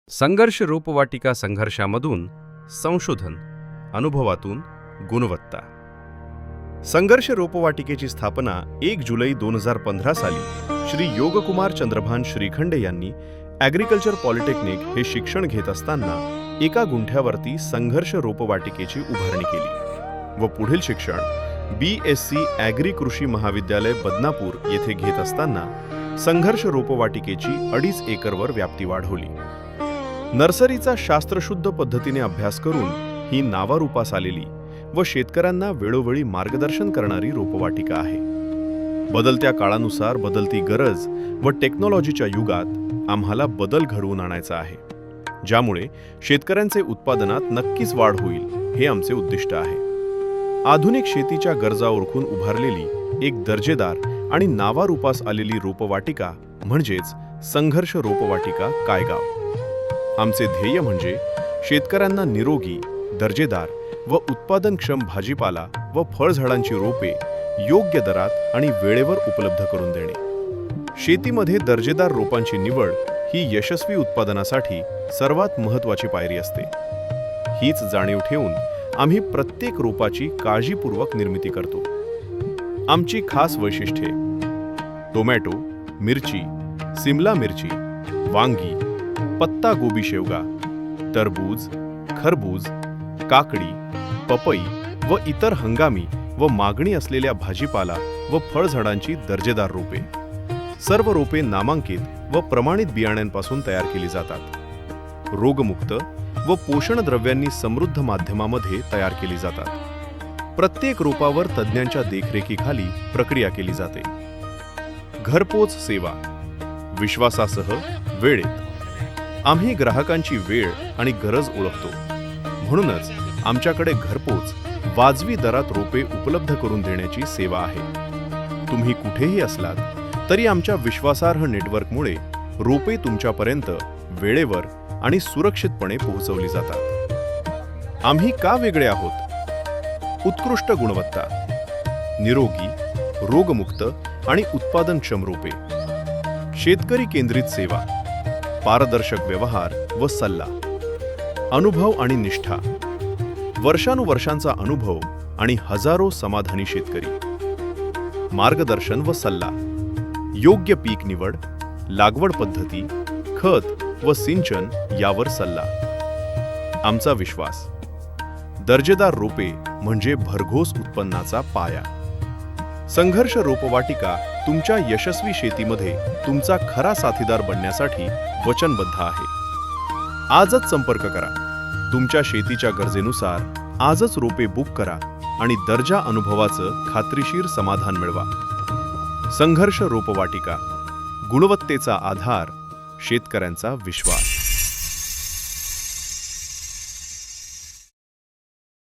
संघर्ष रोपवाटिका संघर्षामधून संशोधन, अनुभवातून गुणवत्ता. संघर्ष रोपवाटिकेची स्थापना 1 जुलै 2015 साली श्री योगकुमार चंद्रभान श्रीखंडे यांनी ॲग्रिकल्चर पॉलिटेक्निक हे शिक्षण घेत असताना 1 गुंठ्यावरती संघर्ष रोपवाटिकेची उभारणी केली व पुढील शिक्षण BSc ॲग्री कृषी महाविद्यालय बदनापूर येथे घेत असताना संघर्ष रोपवाटिकेची 2.5 एकरवर व्याप्ती वाढवली. नर्सरीचा शास्त्रशुद्ध पद्धतीने अभ्यास करून ही नावारूपास आलेली व शेतकऱ्यांना वेळोवेळी मार्गदर्शन करणारी रोपवाटिका आहे. बदलत्या काळानुसार बदलती गरज व टेक्नॉलॉजीच्या युगात आम्हाला बदल घडवून आणायचा आहे, ज्यामुळे शेतकऱ्यांचे उत्पादनात नक्कीच वाढ होईल हे आमचे उद्दिष्ट आहे. आधुनिक शेतीच्या गरजा ओळखून उभारलेली एक दर्जेदार आणि नावारूपास आलेली रोपवाटिका म्हणजेच संघर्ष रोपवाटिका कायगाव. आमचे ध्येय म्हणजे शेतकऱ्यांना निरोगी, दर्जेदार व उत्पादनक्षम भाजीपाला व फळझाडांची रोपे योग्य दरात आणि वेळेवर उपलब्ध करून देणे. शेतीमध्ये दर्जेदार रोपांची निवड ही यशस्वी उत्पादनासाठी सर्वात महत्त्वाची पायरी असते. हीच जाणीव ठेवून आम्ही प्रत्येक रोपाची काळजीपूर्वक निर्मिती करतो. आमची खास वैशिष्ट्ये: टोमॅटो, मिरची, सिमला मिरची, वांगी, पत्ता गोबी शेवगा, टरबूज, खरबूज, काकडी, पपई व इतर हंगामी व मागणी असलेल्या भाजीपाला व फळझाडांची दर्जेदार रोपे. सर्व रोपे नामांकित व प्रमाणित बियाण्यांपासून तयार केली जातात. रोगमुक्त व पोषण द्रव्यांनी समृद्ध माध्यमामध्ये तयार केली जातात. प्रत्येक रोपावर तज्ज्ञांच्या देखरेखीखाली प्रक्रिया केली जाते. घरपोच सेवा, विश्वासासह वेळेत. आम्ही ग्राहकांची वेळ आणि गरज ओळखतो, म्हणूनच आमच्याकडे घरपोच वाजवी दरात रोपे उपलब्ध करून देण्याची सेवा आहे. तुम्ही कुठेही असलात तरी आमच्या विश्वासार्ह नेटवर्कमुळे रोपे तुमच्यापर्यंत वेळेवर आणि सुरक्षितपणे पोहोचवली जातात. आम्ही का वेगळे आहोत? उत्कृष्ट गुणवत्ता, निरोगी, रोगमुक्त आणि उत्पादनक्षम रोपे, शेतकरी केंद्रित सेवा, पारदर्शक व्यवहार व सल्ला, अनुभव आणि निष्ठा, वर्षानुवर्षांचा अनुभव आणि हजारो समाधानी शेतकरी, मार्गदर्शन व सल्ला, योग्य पीक निवड, लागवड पद्धती, खत व सिंचन यावर सल्ला. आमचा विश्वास: दर्जेदार रोपे म्हणजे भरघोस उत्पन्नाचा पाया. संघर्ष रोपवाटिका तुमच्या यशस्वी शेतीमध्ये तुमचा खरा साथीदार बनण्यासाठी वचनबद्ध आहे. आजच संपर्क करा. तुमच्या शेतीच्या गरजेनुसार आजच रोपे बुक करा आणि दर्जा अनुभवाचं खात्रीशीर समाधान मिळवा. संघर्ष रोपवाटिका, गुणवत्तेचा आधार, शेतकऱ्यांचा विश्वास.